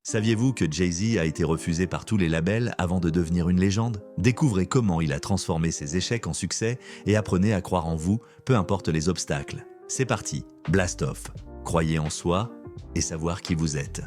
Saviez-vous que Jay-Z a été refusé par tous les labels avant de devenir une légende? Découvrez comment il a transformé ses échecs en succès et apprenez à croire en vous, peu importe les obstacles. C'est parti, blast off. Croyez en soi et savoir qui vous êtes.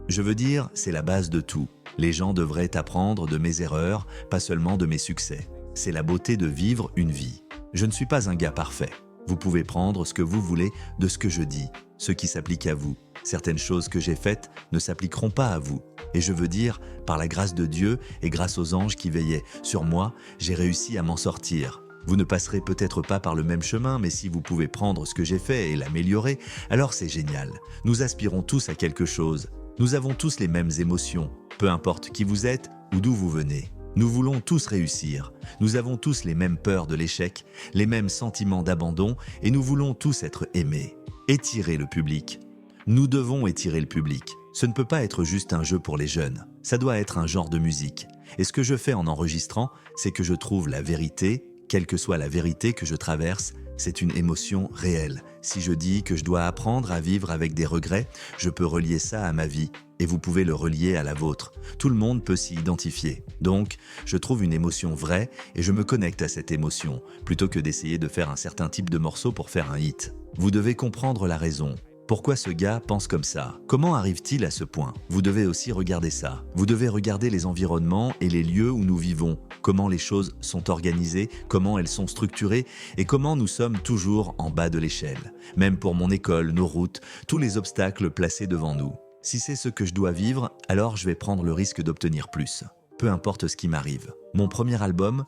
Je veux dire, c'est la base de tout. Les gens devraient apprendre de mes erreurs, pas seulement de mes succès. C'est la beauté de vivre une vie. Je ne suis pas un gars parfait. Vous pouvez prendre ce que vous voulez de ce que je dis, ce qui s'applique à vous. Certaines choses que j'ai faites ne s'appliqueront pas à vous. Et je veux dire, par la grâce de Dieu et grâce aux anges qui veillaient sur moi, j'ai réussi à m'en sortir. Vous ne passerez peut-être pas par le même chemin, mais si vous pouvez prendre ce que j'ai fait et l'améliorer, alors c'est génial. Nous aspirons tous à quelque chose. Nous avons tous les mêmes émotions, peu importe qui vous êtes ou d'où vous venez. Nous voulons tous réussir. Nous avons tous les mêmes peurs de l'échec, les mêmes sentiments d'abandon et nous voulons tous être aimés. Étirez le public. Nous devons étirer le public. Ce ne peut pas être juste un jeu pour les jeunes. Ça doit être un genre de musique. Et ce que je fais en enregistrant, c'est que je trouve la vérité, quelle que soit la vérité que je traverse, c'est une émotion réelle. Si je dis que je dois apprendre à vivre avec des regrets, je peux relier ça à ma vie. Et vous pouvez le relier à la vôtre. Tout le monde peut s'y identifier. Donc, je trouve une émotion vraie et je me connecte à cette émotion, plutôt que d'essayer de faire un certain type de morceau pour faire un hit. Vous devez comprendre la raison. Pourquoi ce gars pense comme ça? Comment arrive-t-il à ce point? Vous devez aussi regarder ça. Vous devez regarder les environnements et les lieux où nous vivons, comment les choses sont organisées, comment elles sont structurées et comment nous sommes toujours en bas de l'échelle. Même pour mon école, nos routes, tous les obstacles placés devant nous. Si c'est ce que je dois vivre, alors je vais prendre le risque d'obtenir plus. Peu importe ce qui m'arrive. Mon premier album,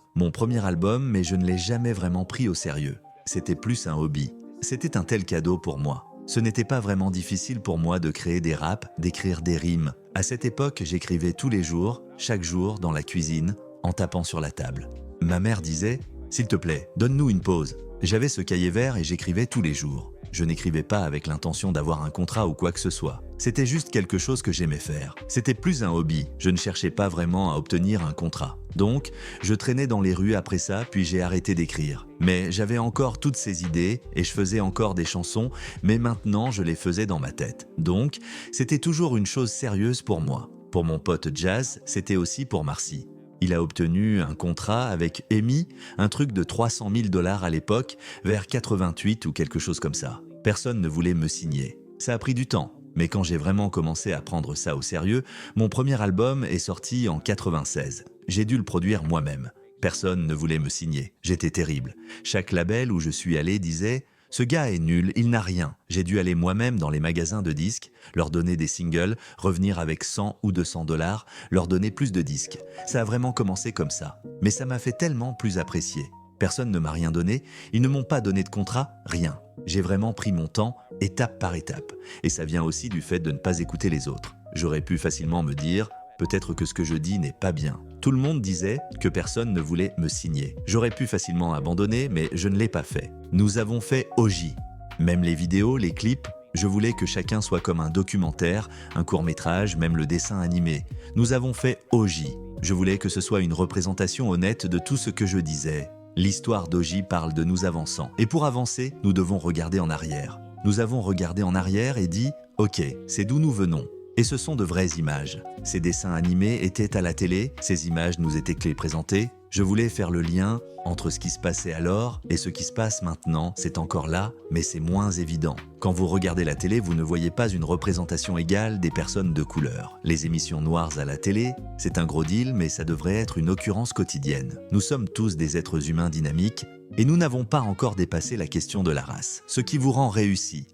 mais je ne l'ai jamais vraiment pris au sérieux. C'était plus un hobby. C'était un tel cadeau pour moi. Ce n'était pas vraiment difficile pour moi de créer des raps, d'écrire des rimes. À cette époque, j'écrivais tous les jours, chaque jour, dans la cuisine, en tapant sur la table. Ma mère disait « S'il te plaît, donne-nous une pause ». J'avais ce cahier vert et j'écrivais tous les jours. Je n'écrivais pas avec l'intention d'avoir un contrat ou quoi que ce soit. C'était juste quelque chose que j'aimais faire. C'était plus un hobby. Je ne cherchais pas vraiment à obtenir un contrat. Donc, je traînais dans les rues après ça, puis j'ai arrêté d'écrire. Mais j'avais encore toutes ces idées et je faisais encore des chansons, mais maintenant je les faisais dans ma tête. Donc, c'était toujours une chose sérieuse pour moi. Pour mon pote Jazz, c'était aussi pour Marcy. Il a obtenu un contrat avec EMI, un truc de 300 000 $ à l'époque, vers 88 ou quelque chose comme ça. Personne ne voulait me signer. Ça a pris du temps, mais quand j'ai vraiment commencé à prendre ça au sérieux, mon premier album est sorti en 96. J'ai dû le produire moi-même. Personne ne voulait me signer. J'étais terrible. Chaque label où je suis allé disait « Ce gars est nul, il n'a rien ». J'ai dû aller moi-même dans les magasins de disques, leur donner des singles, revenir avec 100 ou 200 $, leur donner plus de disques. Ça a vraiment commencé comme ça. Mais ça m'a fait tellement plus apprécier. Personne ne m'a rien donné, ils ne m'ont pas donné de contrat, rien. J'ai vraiment pris mon temps, étape par étape. Et ça vient aussi du fait de ne pas écouter les autres. J'aurais pu facilement me dire « Peut-être que ce que je dis n'est pas bien ». Tout le monde disait que personne ne voulait me signer. J'aurais pu facilement abandonner, mais je ne l'ai pas fait. Nous avons fait OJ. Même les vidéos, les clips, je voulais que chacun soit comme un documentaire, un court-métrage, même le dessin animé. Nous avons fait OJ. Je voulais que ce soit une représentation honnête de tout ce que je disais. L'histoire d'OJ parle de nous avançant. Et pour avancer, nous devons regarder en arrière. Nous avons regardé en arrière et dit « Ok, c'est d'où nous venons ». Et ce sont de vraies images. Ces dessins animés étaient à la télé, ces images nous étaient présentées. Je voulais faire le lien entre ce qui se passait alors et ce qui se passe maintenant. C'est encore là, mais c'est moins évident. Quand vous regardez la télé, vous ne voyez pas une représentation égale des personnes de couleur. Les émissions noires à la télé, c'est un gros deal, mais ça devrait être une occurrence quotidienne. Nous sommes tous des êtres humains dynamiques et nous n'avons pas encore dépassé la question de la race. Ce qui vous rend réussi.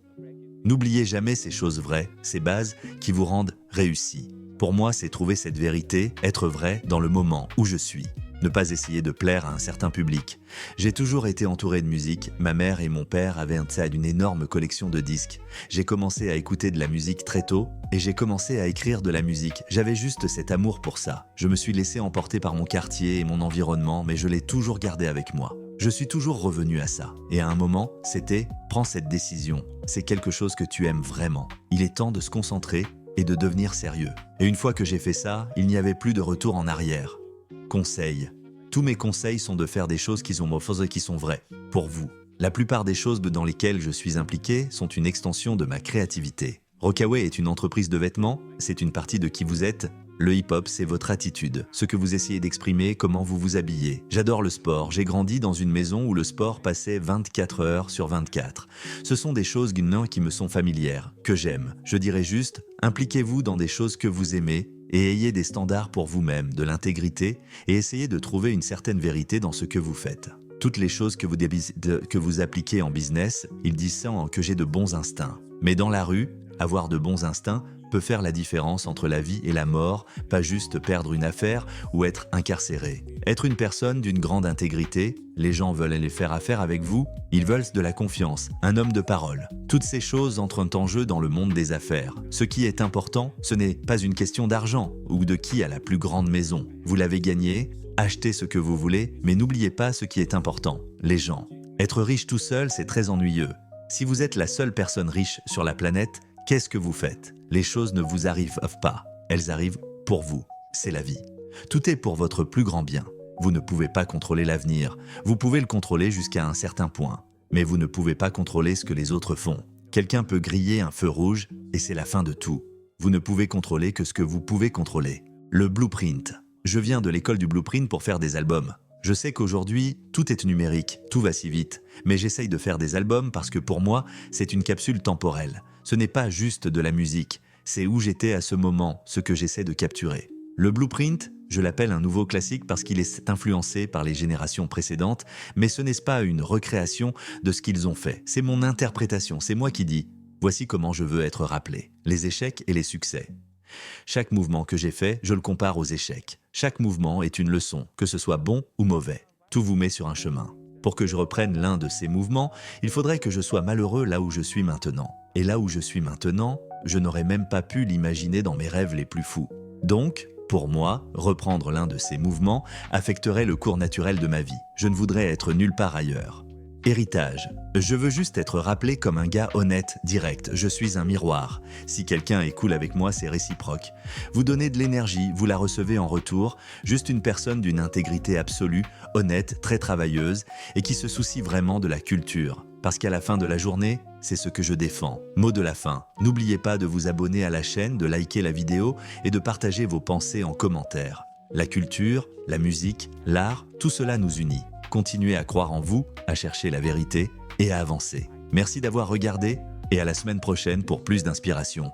N'oubliez jamais ces choses vraies, ces bases qui vous rendent réussi. Pour moi, c'est trouver cette vérité, être vrai dans le moment où je suis. Ne pas essayer de plaire à un certain public. J'ai toujours été entouré de musique. Ma mère et mon père avaient une énorme collection de disques. J'ai commencé à écouter de la musique très tôt et j'ai commencé à écrire de la musique. J'avais juste cet amour pour ça. Je me suis laissé emporter par mon quartier et mon environnement, mais je l'ai toujours gardé avec moi. Je suis toujours revenu à ça. Et à un moment, c'était « Prends cette décision. C'est quelque chose que tu aimes vraiment. Il est temps de se concentrer et de devenir sérieux. » Et une fois que j'ai fait ça, il n'y avait plus de retour en arrière. Conseils. Tous mes conseils sont de faire des choses qui sont vraies, pour vous. La plupart des choses dans lesquelles je suis impliqué sont une extension de ma créativité. Rockaway est une entreprise de vêtements, c'est une partie de qui vous êtes. Le hip-hop, c'est votre attitude, ce que vous essayez d'exprimer, comment vous vous habillez. J'adore le sport, j'ai grandi dans une maison où le sport passait 24 heures sur 24. Ce sont des choses qui me sont familières, que j'aime. Je dirais juste, impliquez-vous dans des choses que vous aimez et ayez des standards pour vous-même, de l'intégrité, et essayez de trouver une certaine vérité dans ce que vous faites. Toutes les choses que vous appliquez en business, ils disent ça que j'ai de bons instincts. Mais dans la rue, avoir de bons instincts peut faire la différence entre la vie et la mort, pas juste perdre une affaire ou être incarcéré. Être une personne d'une grande intégrité, les gens veulent aller faire affaire avec vous, ils veulent de la confiance, un homme de parole. Toutes ces choses entrent en jeu dans le monde des affaires. Ce qui est important, ce n'est pas une question d'argent ou de qui a la plus grande maison. Vous l'avez gagné, achetez ce que vous voulez, mais n'oubliez pas ce qui est important, les gens. Être riche tout seul, c'est très ennuyeux. Si vous êtes la seule personne riche sur la planète, qu'est-ce que vous faites? Les choses ne vous arrivent pas, elles arrivent pour vous. C'est la vie. Tout est pour votre plus grand bien. Vous ne pouvez pas contrôler l'avenir. Vous pouvez le contrôler jusqu'à un certain point. Mais vous ne pouvez pas contrôler ce que les autres font. Quelqu'un peut griller un feu rouge et c'est la fin de tout. Vous ne pouvez contrôler que ce que vous pouvez contrôler. Le blueprint. Je viens de l'école du blueprint pour faire des albums. Je sais qu'aujourd'hui, tout est numérique, tout va si vite. Mais j'essaye de faire des albums parce que pour moi, c'est une capsule temporelle. Ce n'est pas juste de la musique, c'est où j'étais à ce moment, ce que j'essaie de capturer. Le blueprint, je l'appelle un nouveau classique parce qu'il est influencé par les générations précédentes, mais ce n'est pas une recréation de ce qu'ils ont fait. C'est mon interprétation, c'est moi qui dis « Voici comment je veux être rappelé, les échecs et les succès ». Chaque mouvement que j'ai fait, je le compare aux échecs. Chaque mouvement est une leçon, que ce soit bon ou mauvais. Tout vous met sur un chemin. Pour que je reprenne l'un de ces mouvements, il faudrait que je sois malheureux là où je suis maintenant. Et là où je suis maintenant, je n'aurais même pas pu l'imaginer dans mes rêves les plus fous. Donc, pour moi, reprendre l'un de ces mouvements affecterait le cours naturel de ma vie. Je ne voudrais être nulle part ailleurs. Héritage. Je veux juste être rappelé comme un gars honnête, direct. Je suis un miroir. Si quelqu'un est cool avec moi, c'est réciproque. Vous donnez de l'énergie, vous la recevez en retour. Juste une personne d'une intégrité absolue, honnête, très travailleuse et qui se soucie vraiment de la culture. Parce qu'à la fin de la journée, c'est ce que je défends. Mot de la fin. N'oubliez pas de vous abonner à la chaîne, de liker la vidéo et de partager vos pensées en commentaire. La culture, la musique, l'art, tout cela nous unit. Continuez à croire en vous, à chercher la vérité et à avancer. Merci d'avoir regardé et à la semaine prochaine pour plus d'inspiration.